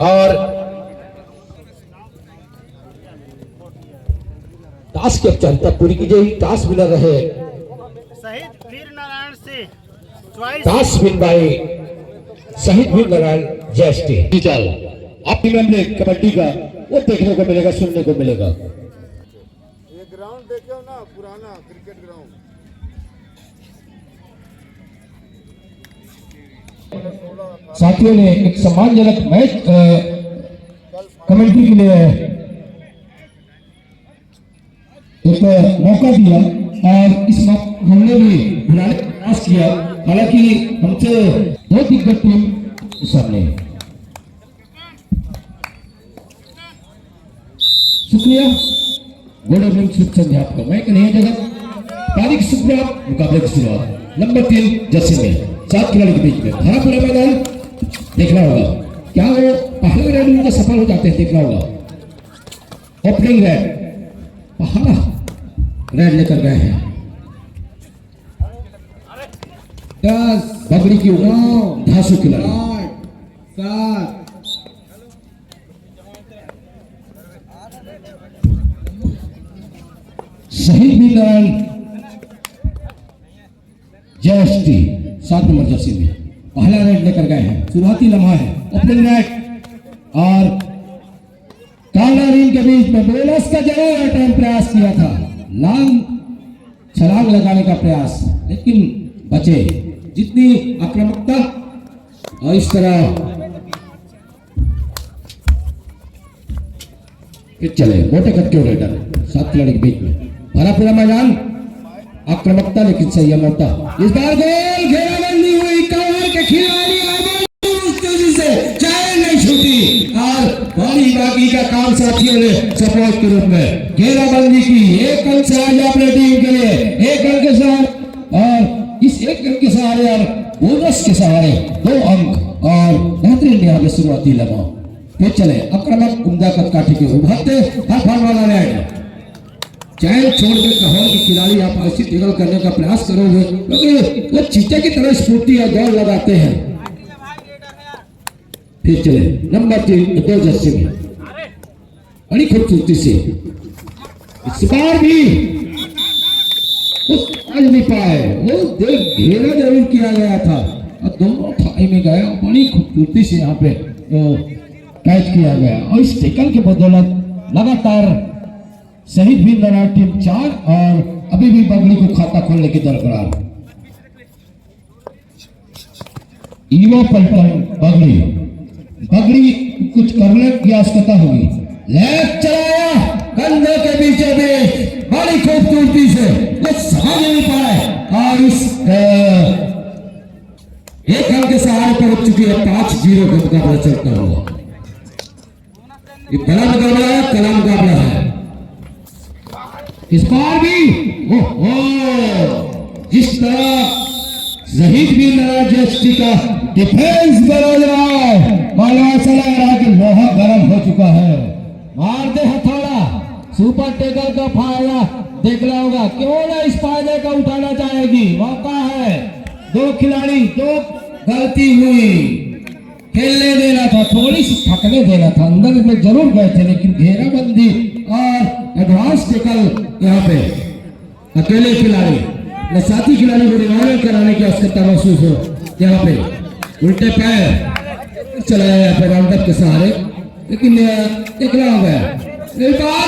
और टास की औपचारिकता पूरी की जाएगी। टास विनर रहे शहीद वीर नारायण सिंह, टास विन बाय शहीद वीर नारायण जयश्री। चल आप में कबड्डी का वो देखने को मिलेगा, सुनने को मिलेगा। ये ग्राउंड देखो ना, पुराना क्रिकेट ग्राउंड। साथियों ने एक सम्मानजनक मैच कमेंट्री के लिए एक मौका दिया और इस हमने भी बुलाने का प्रयास किया। हालांकि हमसे दो दिग्गज टीम सामने। शुक्रिया गुड इवनिंग शुभ संध्या आपका। मैं कन्हैया जगत तारीख शुक्रिया मुकाबले की शुरुआत नंबर 3 जर्सी में 7 खिलाड़ी के बीच में भरा पूरा मैदान देखना होगा। क्या वो पहले रेड में सफल हो जाते हैं, देखना होगा। ओपनिंग रेड पहला रेड लेकर गए हैं। 10 बगड़ी की 9 धासु खिलाड़ी 7 शहीद वीर नारायण जयश्री 7 नंबर जर्सी में पहला रेड लेकर गए हैं। शुरुआती लम्हा है ओपनिंग रेड और काला रिंग के बीच में बोनस का जरूर टाइम प्रयास किया था, लॉन्ग छलांग लगाने का प्रयास, लेकिन बचे। जितनी आक्रामकता और इस तरह चले मोटे कद के रेडर 7 खिलाड़ी के बीच में भरा पूरा मैदान आक्रामकता लेकिन संयम होता। इस बार गोल घेराबंदी हुई, कवर के खिलाड़ी से चाय नहीं छूटी और बड़ी बाकी का काम साथियों ने सपोर्ट के रूप में घेराबंदी की। 1 अंक से आज अपने टीम के लिए 1 अंक के साथ और इस 1 अंक के सहारे और बोनस के सहारे 2 अंक और बेहतरीन यहाँ पे शुरुआती लगा। फिर चले आक्रामक उम्दा कद काठी के उभरते हर वाला रेड चैन छोड़कर कहो कि खिलाड़ी आप ऐसी टेबल करने का प्रयास करोगे क्योंकि वो चीते की तरह स्फूर्ति और दौड़ लगाते हैं। फिर चले नंबर 3 2 जर्सी में बड़ी खूबसूरती से इस बार भी उस आज नहीं पाए, वो देख घेरा जरूर किया गया था और दोनों थाई में गया, बड़ी खूबसूरती से यहाँ पे कैच किया गया और इस टेकल के बदौलत लगातार शहीद वीर नारायण टीम 4 और अभी भी बगड़ी को खाता खोलने की दरकार। युवा पलटन बगड़ी कुछ करने की आवश्यकता होगी। लेफ्ट चलाया कंधे के बीचों बीच बड़ी खूबसूरती से कुछ समझ नहीं पाए और इस 1 अंक के सहारे पर उठ चुकी है। 5-0 का मुकाबला चलता हुआ। ये बड़ा मुकाबला है, कला मुकाबला है। इस बार भी जिस तरह शहीद वीर नारायण जयश्री का डिफेंस बरस रहा है, मालूम ऐसा लग रहा है कि लोहा गर्म हो चुका है। मार दे हथौड़ा, सुपर टेकर का फायदा देख रहा होगा, क्यों ना इस फायदे का उठाना चाहेगी। मौका है, 2 खिलाड़ी 2 गलती हुई, खेलने देना था, थोड़ी सी थकने देना था, अंदर में जरूर गए थे लेकिन घेराबंदी और एडवांस टेकल यहाँ पे अकेले खिलाड़ी ने साथी खिलाड़ी को रिवाइवल कराने की आवश्यकता महसूस हो। यहाँ पे उल्टे पैर चलाया यहाँ पे राउंडअप के सहारे, लेकिन देखना हो गया।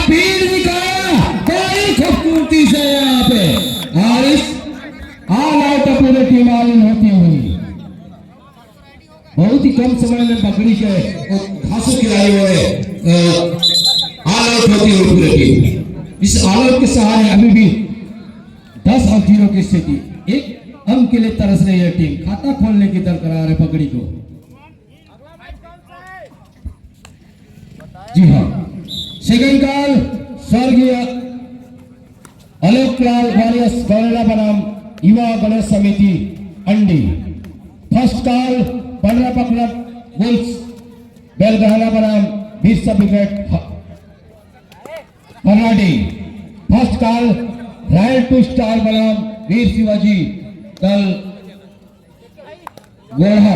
भीड़ निकाला बड़ी खूबसूरती से यहाँ पे और इस ऑल आउट पूरे टीम आउट होती हुई बहुत ही कम समय में बकरी के घासों खिलाड़ी हुए ऑल आउट होती हुई पूरे टीम। इस ऑल आउट के सहारे अभी भी 10-0 की स्थिति, 1 अंक के लिए तरस रही है टीम। खाता खोलने की दरकार है पकड़ी को। जी हाँ, सेकंड कॉल स्वर्गीय आलोक लाल वारियस गौरेला बनाम युवा गणेश समिति अंडी। फर्स्ट कॉल पंडरा पकड़ा वुल्स बेलगहाना बनाम बीरसा ब्रिगेड फर्नाडी। फर्स्ट कॉल रॉयल 2 स्टार बनाम वीर शिवाजी कल गोढ़ा।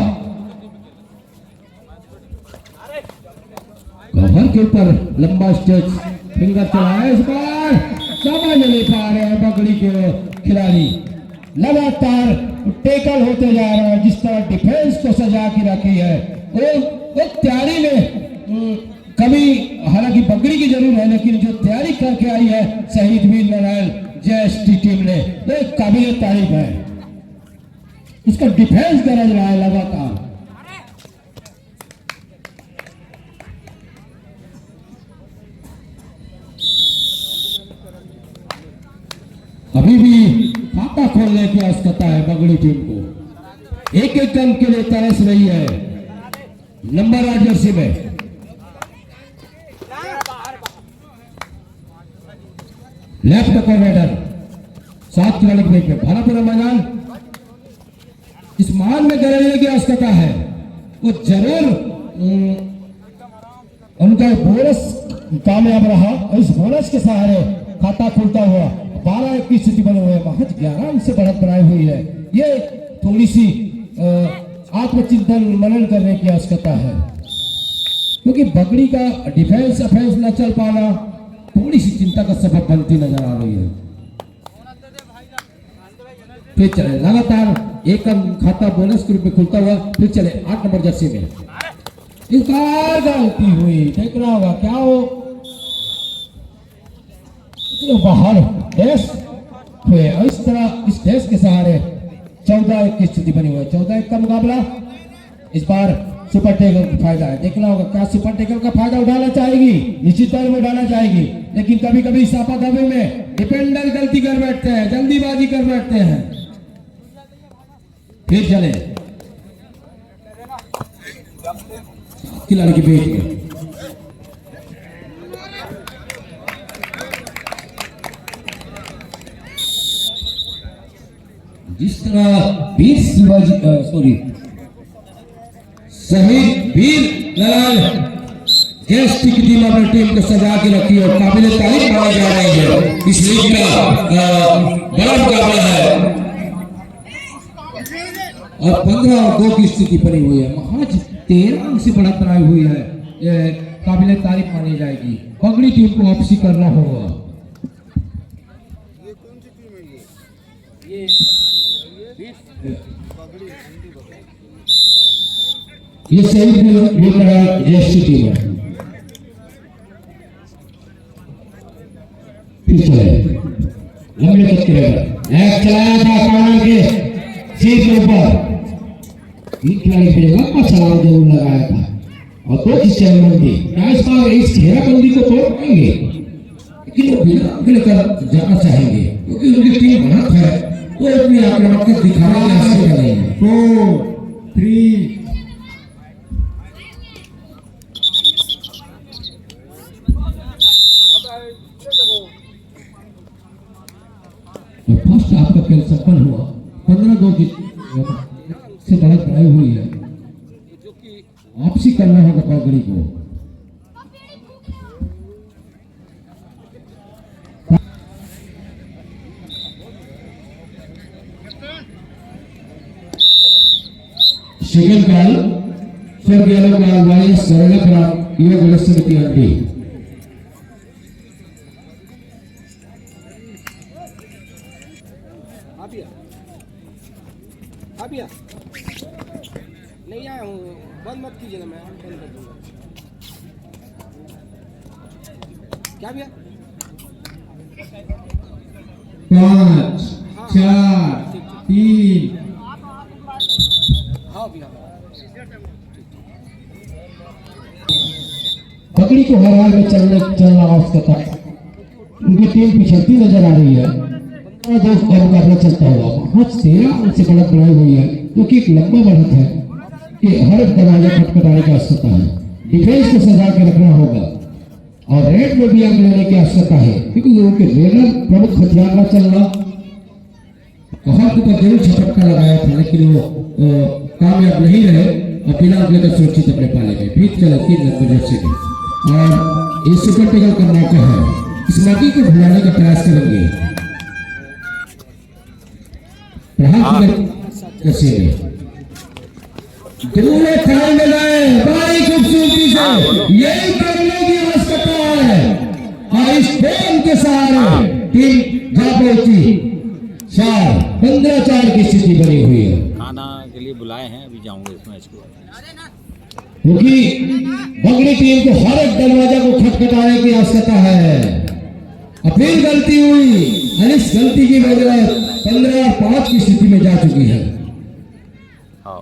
कमर के ऊपर लंबा स्टेज फिंगर चलाया, इस बार समझ नहीं पा रहे हैं बगड़ी के खिलाड़ी। लगातार टेकल होते जा रहे हैं, जिस तरह डिफेंस को सजा के रखी है वो तैयारी में कभी, हालांकि बगड़ी की जरूर है, लेकिन जो तैयारी करके आई है शहीद वीर नारायण जेएसटी टीम ने, वो काबिल तारीफ है। उसका डिफेंस गरज रहा है लगातार। अभी भी खाता खोलने की आवश्यकता है बगड़ी टीम को, एक एक अंक के लिए तरस रही है। नंबर 8 जर्सी में लेफ्ट कॉर्नर 7 खिलाड़ी ब्रेक में भारा पूरा मैदान। इस मान में गरजने की आवश्यकता है, वो जरूर उनका बोनस कामयाब रहा और इस बोनस के सहारे खाता खुलता हुआ 12-1 की स्थिति बने हुए, महज 11 अंक से बढ़त बनाई हुई है। ये थोड़ी सी आत्मचिंतन मनन करने की आवश्यकता है, क्योंकि बगड़ी का डिफेंस अफेंस न चल पाना थोड़ी सी चिंता का सबब बनती नजर आ रही है। फिर चले लगातार एक अंक खाता बोनस के रूप में खुलता हुआ, फिर चले 8 नंबर जर्सी में। इस बार गलती हुई, देखना होगा क्या हो बाहर डैश हुए, इस तरह इस डैश के सहारे 14-1 की स्थिति बनी हुई है। 14-1 का मुकाबला। इस बार सुपर टेकल का फायदा है, देखना होगा क्या सुपर टेकल का फायदा उठाना चाहेगी, निश्चित तौर में उठाना चाहेगी, लेकिन कभी कभी सापाधाबी में डिफेंडर गलती कर बैठते हैं, जल्दीबाजी कर बैठते हैं। फिर चले खिलाड़ी की बेट में जिस तरह वीर शिवाजी शहीद वीर नारायण जेएसटी की टीम अपनी टीम को सजा के रखी और काबिल तारीफ मानी जा रही है। इस लीग का बड़ा मुकाबला है और 15-2 की स्थिति बनी हुई है, महज 13 अंक से बढ़त बनाई हुई है। ये काबिल तारीफ मानी जाएगी। बगड़ी टीम को वापसी करना होगा। ये कौन सी टीम है? ये शहीद वीर नारायण जेएसटी टीम है। पीछे लंबे तक करेगा, एक चलाया था कॉर्नर के सीट के ऊपर, एक खिलाड़ी पे लंबा छलांग जरूर लगाया था और 2 की चेयरबंदी। क्या इस बार इस घेराबंदी को तोड़ पाएंगे? लेकिन वो बिना आगे कर जाना चाहेंगे, क्योंकि उनकी टीम बढ़त है, वो अपनी आक्रामकता दिखाने की आवश्यकता नहीं है। 4, 3 फर्स्ट आपका खेल सफल हुआ। 15-2 की से बढ़त बनाई हुई है, वापसी करना होगा बगड़ी को। Second call for yellow ball by Sarla from Yuva Gol समिति अंडी। अभी नहीं आया हूँ, बंद मत कीजिएगा, मैं बंद कर दूंगा। क्या भैया? 5, 4, 3 हाँ भैया। बकरी को हर हाल में चलना आवश्यक है। उनकी टीम पिछड़ती नजर आ रही है। 2 का मुकाबला चलता हुआ, महज 13 अंक से बढ़त बनाई हुई है, क्योंकि एक लंबा बढ़त है कि हर दरवाजा खटखटाने की आवश्यकता है। डिफेंस को सजा के रखना होगा और रेड में भी अंक लेने की आवश्यकता है, क्योंकि उनके रेडर प्रमुख हथियार न चलना। कहा के ऊपर जरूर झपटका लगाया था, लेकिन वो कामयाब नहीं रहे और बिना अंक लेकर सुरक्षित अपने पाले में बीत चला 3 नंबर जर्सी में। और ये सुपर टेकल का मौका है, इस मौके को भुलाने का प्रयास करेंगे। कैसे दोनों खाने में लाए बड़ी खूबसूरती से यही करने की इस गेम के सहारे टीम जा पहुंची 15-4 की स्थिति बनी हुई है। खाना के लिए बुलाए हैं, अभी जाऊंगे इस मैच को। क्योंकि बगड़ी टीम को हर एक दरवाजा को खटखटाने की आवश्यकता है। अब फिर गलती हुई और इस गलती की वजह 15-5 की स्थिति में जा चुकी है। हाँ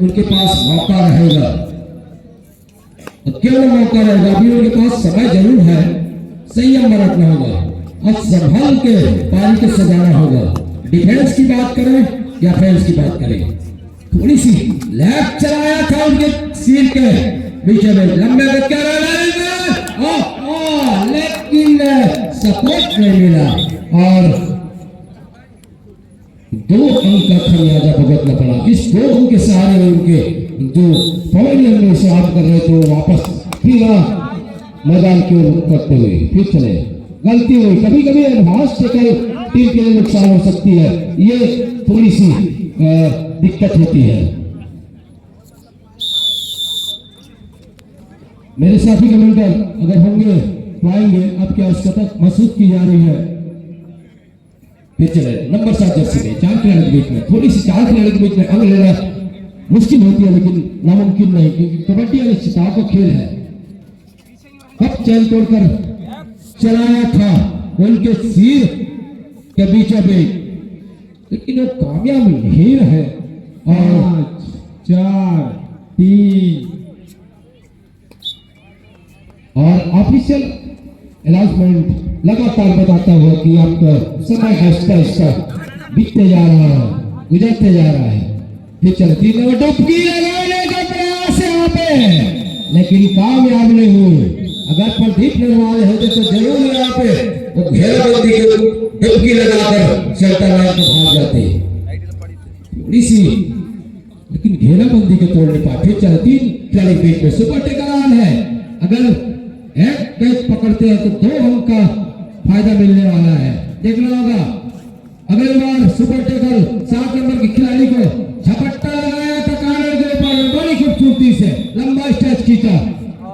उनके पास मौका रहेगा, क्यों मौका रहेगा? अभी उनके पास समय जरूर है, संयम बरतना होगा और संभल के पारी को सजाना होगा। डिफेंस की बात करें या फेंस की बात करें, थोड़ी सी लेफ्ट चलाया था उनके सिर के बीच में, लंबे गति कर लेकिन सपोर्ट नहीं मिला और 2 अंक का खमियाजा भुगतना पड़ा। इस 2 अंक के सहारे उनके जो पवेलियन में से आउट कर रहे थे वो वापस फिर मैदान की ओर करते हुए फिर चले। गलती हुई, कभी कभी एडवांस टेकल टीम के लिए नुकसान हो सकती है, ये थोड़ी सी दिक्कत होती है। मेरे साथी कमेंटर अगर होंगे तो आएंगे, आपकी आवश्यकता महसूस की जा रही है। फिर चले नंबर 7 जर्सी में 4 खिलाड़ी के बीच में, थोड़ी सी 4 खिलाड़ी के बीच में अंक लेना मुश्किल होती है लेकिन नामुमकिन नहीं, क्योंकि कबड्डी अनिश्चितता का खेल है। कब चैन तोड़कर चलाया था उनके सिर के बीचों बीच, लेकिन वो कामयाब नहीं रहे। 5 4 3 और ऑफिशियल अनाउंसमेंट लगातार बताता हुआ कि आपका समय आहिस्ता आहिस्ता बीतते जा रहा है, गुजरते जा रहा है। फिर चलती डुबकी लगाने का प्रयास है यहाँ पे, लेकिन कामयाब नहीं हुई। अगर प्रदीप नरवाल होते तो जरूर यहाँ पे वो घेराबंदी को डुबकी लगाकर सेंटर लाइन को भाग जाते, थोड़ी सी, लेकिन घेराबंदी को तोड़ नहीं पाए। फिर चलती खिलाड़ी बीच में सुपर टेकर है, अगर एक कैच पकड़ते हैं तो 2 अंक का फायदा मिलने वाला है। देखना होगा अगली बार सुपर टेकर 7 नंबर की खिलाड़ी को झपट्टा लगाया था कानर के ऊपर, बड़ी खूबसूरती से लंबा स्ट्रेच खींचा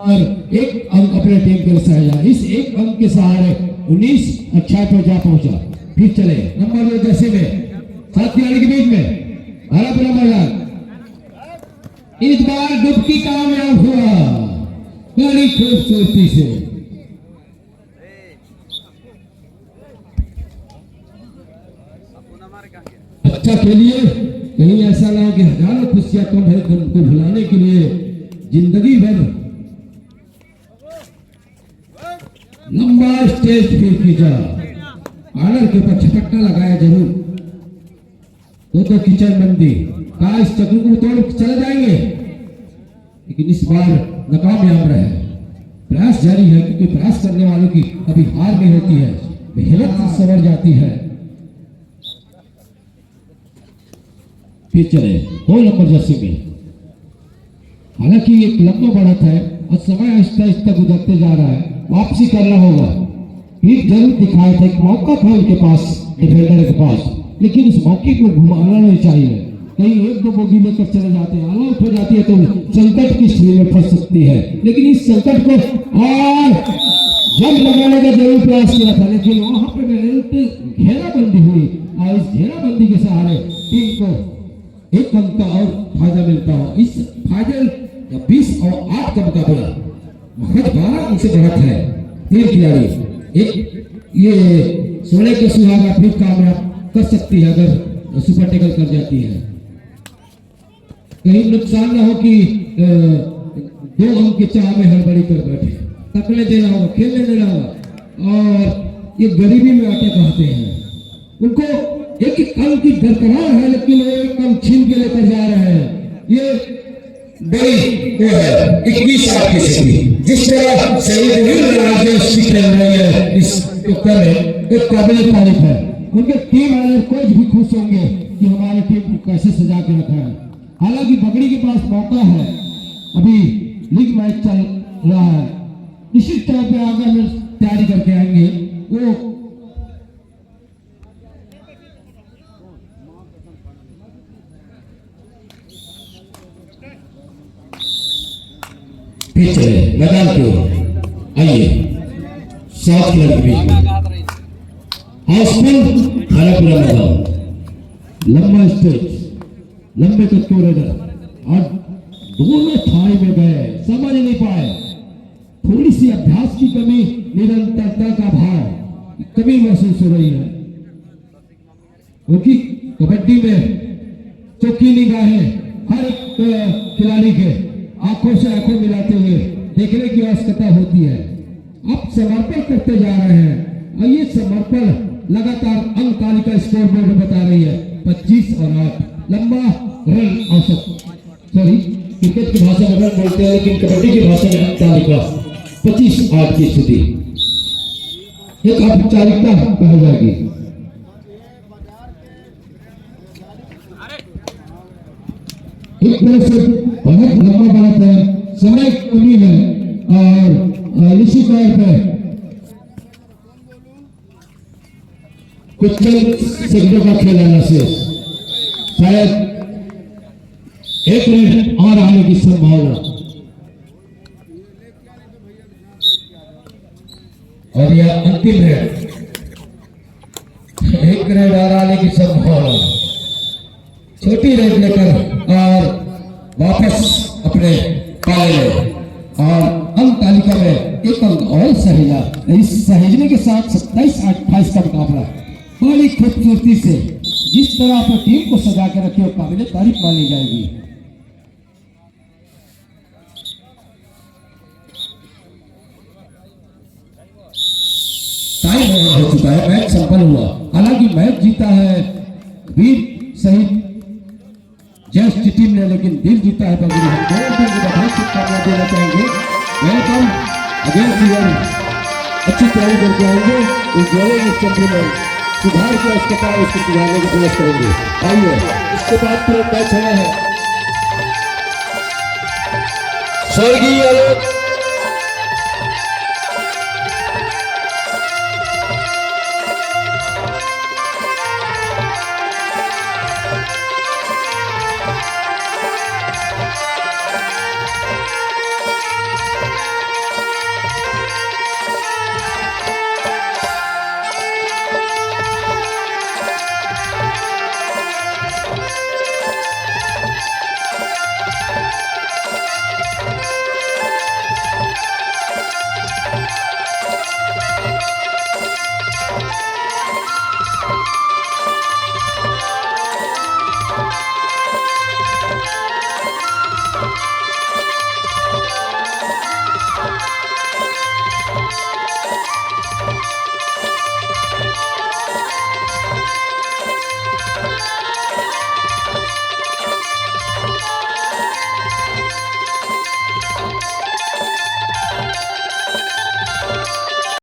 और 1 अंक अपने टीम के लिए सहारा। इस 1 अंक के सहारे 19 अच्छा पर जा पहुंचा। फिर चले नंबर 2 जैसे में 7 खिलाड़ी के बीच में हरा पूरा मैदान, इस बार डुबकी कामयाब हुआ बड़ी खूबसूरती से। अच्छा खेलिए, कहीं ऐसा ना हो कि हजारों खुशियां कम है तो उनको भुलाने के लिए जिंदगी भर लंबा स्टेज फिर खींचा, आनर के ऊपर झपट्टा लगाया जरूर। तो किचन बंदी कहा इस चक्र को तोड़ चले जाएंगे, लेकिन इस बार नाकामयाब रहे। प्रयास जारी है, क्योंकि प्रयास करने वालों की कभी हार नहीं होती है, मेहनत संवर जाती है। फिर चले 2 नंबर जर्सी में, हालांकि एक लंबा बढ़त है और समय आहिस्ता आहिस्ता गुजरते जा रहा है, वापसी करना होगा। फिर जरूर दिखाया था, एक मौका था उनके पास, डिफेंडर के पास, लेकिन इस मौके को घुमाना नहीं चाहिए। कहीं 1-2 बोगी लेकर चले जाते हैं, ऑल आउट हो जाती है तो संकट की स्थिति में फंस सकती है। लेकिन इस संकट को और जंग लगाने का जरूर प्रयास किया था, लेकिन वहां पे घेराबंदी हुई और इस घेराबंदी के सहारे टीम को 1 अंक का और फायदा मिलता हो। इस फाइनल 20 और 8 का मुकाबला महज 12 अंक से बढ़त है। 3 खिलाड़ी एक ये 16 के सुहागा फिर कामयाब कर सकती है अगर सुपर टेकल कर जाती है। कहीं नुकसान ना हो कि 2 अंक के चाह में हड़बड़ी कर बैठे, तकले देना होगा, खेलने देना होगा। और ये गरीबी में आटे कहते हैं, उनको एक अंक की दरकार है, लेकिन वो 1 अंक छीन के लेकर जा रहे हैं। ये बड़ी वो है 21 साल की स्थिति, जिस तरह शहीद राजेश खेल रही है इस टक्कर में, एक काबिल तारीफ है। उनके टीम वाले कोच भी खुश होंगे कि हमारी टीम को कैसे सजा के रखा है। हालांकि बगड़ी के पास मौका है, अभी लीग मैच चल रहा है, निश्चित तौर पे आगे में तैयारी करके आएंगे। वो बीच चले मैदान की ओर आइए 7 खिलाड़ी के बीच में हाउसफुल खानापुरा मैदान लंबा स्टेज लंबे कद के रेडर और दोनों थाई में गए समझ नहीं पाए थोड़ी सी अभ्यास की कमी निरंतरता का भाव कमी महसूस हो रही है क्योंकि कबड्डी में चौकी निगाहें हर एक खिलाड़ी के आंखों से आंखों मिलाते हुए देखने की आवश्यकता होती है। अब समर्पण करते जा रहे हैं और ये समर्पण लगातार अंक तालिका स्कोर बोर्ड बता रही है 25 और 8 लंबा रन औसत सॉरी क्रिकेट की भाषा में रन बोलते हैं लेकिन कबड्डी की भाषा में अंक तालिका 25-8 की स्थिति एक औपचारिकता कहा जाएगी। एक तरह से बहुत लंबा बात है समय कमी है और इसी तौर पर कुछ सेकंडों का खेल आने से शायद एक रन और आने की संभावना और यह अंतिम है एक रन और आने की संभावना छोटी रेड लेकर और वापस अपने पाले और अंक तालिका में एक अंक और सहेजा। इस सहेजने के साथ 27-28 का मुकाबला बड़ी खूबसूरती से जिस तरह अपनी टीम को सजा के रखे काबिल तारीफ मानी जाएगी। टाइम हो चुका है मैच संपन्न हुआ हालांकि मैच जीता है वीर सहित जस्ट टीम ने लेकिन दिल जीता है बंगली हम दो टीम को बहुत शुभकामनाएं देना चाहेंगे। वेलकम अगेन सीएम अच्छी तैयारी करके आएंगे इस जोड़े में चैंपियन सुधार की आवश्यकता है उसको सुधारने की प्रयास करेंगे। आइए इसके बाद पूरा मैच है स्वर्गीय